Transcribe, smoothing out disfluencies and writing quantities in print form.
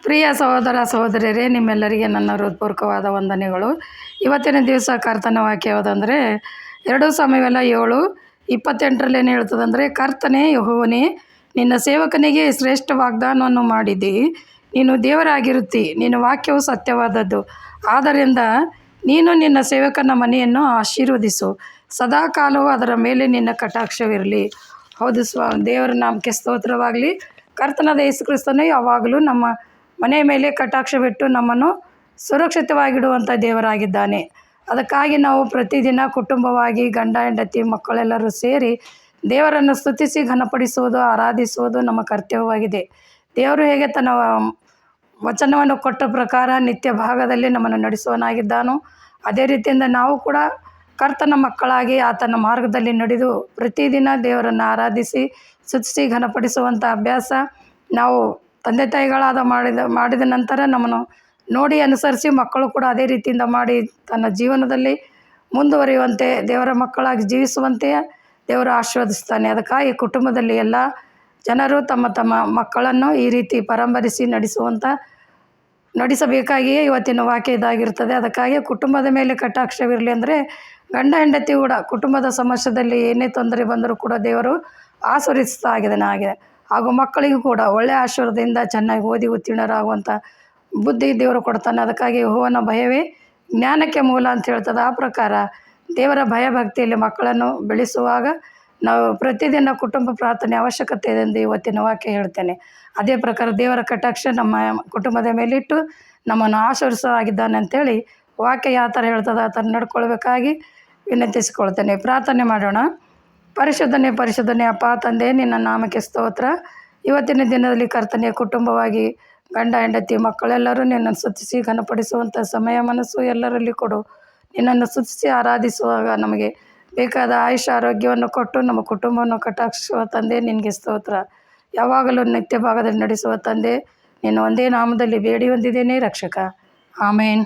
ಪ್ರಿಯ ಸಹೋದರ ಸಹೋದರಿಯರೇ, ನಿಮ್ಮೆಲ್ಲರಿಗೆ ನನ್ನ ಹೃತ್ಪೂರ್ವಕವಾದ ವಂದನೆಗಳು. ಇವತ್ತಿನ ದಿವಸ ಕರ್ತನ ವಾಕ್ಯ ಯಾವುದಂದರೆ 2 ಸಮುವೇಲ 7:28 ಏನು ಹೇಳ್ತದಂದರೆ, ಕರ್ತನೇ ಯೆಹೋವನೇ, ನಿನ್ನ ಸೇವಕನಿಗೆ ಶ್ರೇಷ್ಠ ವಾಗ್ದಾನವನ್ನು ಮಾಡಿದ್ದಿ. ನೀನು ದೇವರಾಗಿರುತ್ತಿ, ನಿನ್ನ ವಾಕ್ಯವು ಸತ್ಯವಾದದ್ದು. ಆದ್ದರಿಂದ ನೀನು ನಿನ್ನ ಸೇವಕನ ಮನೆಯನ್ನು ಆಶೀರ್ವದಿಸು, ಸದಾಕಾಲವೂ ಅದರ ಮೇಲೆ ನಿನ್ನ ಕಟಾಕ್ಷವಿರಲಿ. ಹೌದು ದೇವರ ನಾಮಕ್ಕೆ ಸ್ತೋತ್ರವಾಗಲಿ. ಕರ್ತನಾದ ಯೇಸು ಕ್ರಿಸ್ತನು ಯಾವಾಗಲೂ ನಮ್ಮ ಮನೆಯ ಮೇಲೆ ಕಟಾಕ್ಷವಿಟ್ಟು ನಮ್ಮನ್ನು ಸುರಕ್ಷಿತವಾಗಿಡುವಂಥ ದೇವರಾಗಿದ್ದಾನೆ. ಅದಕ್ಕಾಗಿ ನಾವು ಪ್ರತಿದಿನ ಕುಟುಂಬವಾಗಿ ಗಂಡ ಹೆಂಡತಿ ಮಕ್ಕಳೆಲ್ಲರೂ ಸೇರಿ ದೇವರನ್ನು ಸ್ತುತಿಸಿ ಘನಪಡಿಸುವುದು, ಆರಾಧಿಸುವುದು ನಮ್ಮ ಕರ್ತವ್ಯವಾಗಿದೆ. ದೇವರು ಹೇಗೆ ತನ್ನ ವಚನವನ್ನು ಕೊಟ್ಟ ಪ್ರಕಾರ ನಿತ್ಯ ಭಾಗದಲ್ಲಿ ನಮ್ಮನ್ನು ನಡೆಸುವನಾಗಿದ್ದಾನೋ, ಅದೇ ರೀತಿಯಿಂದ ನಾವು ಕೂಡ ಕರ್ತನ ಮಕ್ಕಳಾಗಿ ಆತನ ಮಾರ್ಗದಲ್ಲಿ ನಡೆದು ಪ್ರತಿದಿನ ದೇವರನ್ನು ಆರಾಧಿಸಿ ಸ್ತುತಿಸಿ ಘನಪಡಿಸುವಂಥ ಅಭ್ಯಾಸ ನಾವು ತಂದೆ ತಾಯಿಗಳಾದ ಮಾಡಿದ ನಂತರ ನಮ್ಮನ್ನು ನೋಡಿ ಅನುಸರಿಸಿ ಮಕ್ಕಳು ಕೂಡ ಅದೇ ರೀತಿಯಿಂದ ಮಾಡಿ ತನ್ನ ಜೀವನದಲ್ಲಿ ಮುಂದುವರಿಯುವಂತೆ, ದೇವರ ಮಕ್ಕಳಾಗಿ ಜೀವಿಸುವಂತೆ ದೇವರು ಆಶೀರ್ವದಿಸ್ತಾನೆ. ಅದಕ್ಕಾಗಿ ಕುಟುಂಬದಲ್ಲಿ ಎಲ್ಲ ಜನರು ತಮ್ಮ ತಮ್ಮ ಮಕ್ಕಳನ್ನು ಈ ರೀತಿ ಪರಂಪರಿಸಿ ನಡೆಸಬೇಕಾಗಿಯೇ ಇವತ್ತಿನ ವಾಕ್ಯ ಇದಾಗಿರ್ತದೆ. ಅದಕ್ಕಾಗಿ ಕುಟುಂಬದ ಮೇಲೆ ಕಟಾಕ್ಷವಿರಲಿ ಅಂದರೆ ಗಂಡ ಹೆಂಡತಿ ಕೂಡ ಕುಟುಂಬದ ಸಮಸ್ಯೆದಲ್ಲಿ ಏನೇ ತೊಂದರೆ ಬಂದರೂ ಕೂಡ ದೇವರು ಆಶೀರ್ವದಿಸ್ತಾ ಆಗಿದೆ. ಹಾಗೂ ಮಕ್ಕಳಿಗೂ ಕೂಡ ಒಳ್ಳೆಯ ಆಶೀರ್ವಾದದಿಂದ ಚೆನ್ನಾಗಿ ಓದಿ ಉತ್ತೀರ್ಣರಾಗುವಂಥ ಬುದ್ಧಿ ದೇವರು ಕೊಡ್ತಾನೆ. ಅದಕ್ಕಾಗಿ ಯೆಹೋವನ ಭಯವೇ ಜ್ಞಾನಕ್ಕೆ ಮೂಲ ಅಂತ ಹೇಳ್ತದೆ. ಆ ಪ್ರಕಾರ ದೇವರ ಭಯಭಕ್ತಿಯಲ್ಲಿ ಮಕ್ಕಳನ್ನು ಬೆಳೆಸುವಾಗ ನಾವು ಪ್ರತಿದಿನ ಕುಟುಂಬ ಪ್ರಾರ್ಥನೆ ಅವಶ್ಯಕತೆ ಇದೆ ಎಂದು ಇವತ್ತಿನ ವಾಕ್ಯ ಹೇಳ್ತೇನೆ. ಅದೇ ಪ್ರಕಾರ ದೇವರ ಕಟಾಕ್ಷ ನಮ್ಮ ಕುಟುಂಬದ ಮೇಲಿಟ್ಟು ನಮ್ಮನ್ನು ಆಶೀರ್ವದಿಸಲಾಗಿದ್ದಾನೆ ಅಂಥೇಳಿ ವಾಕ್ಯ ಯಾವ ಥರ ಹೇಳ್ತದೆ ಆ ಥರ ನಡ್ಕೊಳ್ಬೇಕಾಗಿ ವಿನಂತಿಸಿಕೊಳ್ತೇನೆ. ಪ್ರಾರ್ಥನೆ ಮಾಡೋಣ. ಪರಿಶುದ್ಧನೇ ಅಪ್ಪ ತಂದೆ, ನಿನ್ನ ನಾಮಕ್ಕೆ ಸ್ತೋತ್ರ. ಇವತ್ತಿನ ದಿನದಲ್ಲಿ ಕರ್ತನೆ ಕುಟುಂಬವಾಗಿ ಗಂಡ ಹೆಂಡತಿ ಮಕ್ಕಳೆಲ್ಲರೂ ನಿನ್ನನ್ನು ಸ್ತುತಿಸಿ ಘನಪಡಿಸುವಂಥ ಸಮಯ ಮನಸ್ಸು ಎಲ್ಲರಲ್ಲಿ ಕೊಡು. ನಿನ್ನನ್ನು ಸ್ತುತಿಸಿ ಆರಾಧಿಸುವಾಗ ನಮಗೆ ಬೇಕಾದ ಆಯುಷ ಆರೋಗ್ಯವನ್ನು ಕೊಟ್ಟು ನಮ್ಮ ಕುಟುಂಬವನ್ನು ಕಟಾಕ್ಷಿಸುವ ತಂದೆ ನಿನಗೆ ಸ್ತೋತ್ರ. ಯಾವಾಗಲೂ ನಿತ್ಯ ಭಾಗದಲ್ಲಿ ನಡೆಸುವ ತಂದೆ, ನಿನ್ನ ಒಂದೇ ನಾಮದಲ್ಲಿ ಬೇಡಿ ಹೊಂದಿದ್ದೇನೆ ರಕ್ಷಕ. ಆಮೇನ್.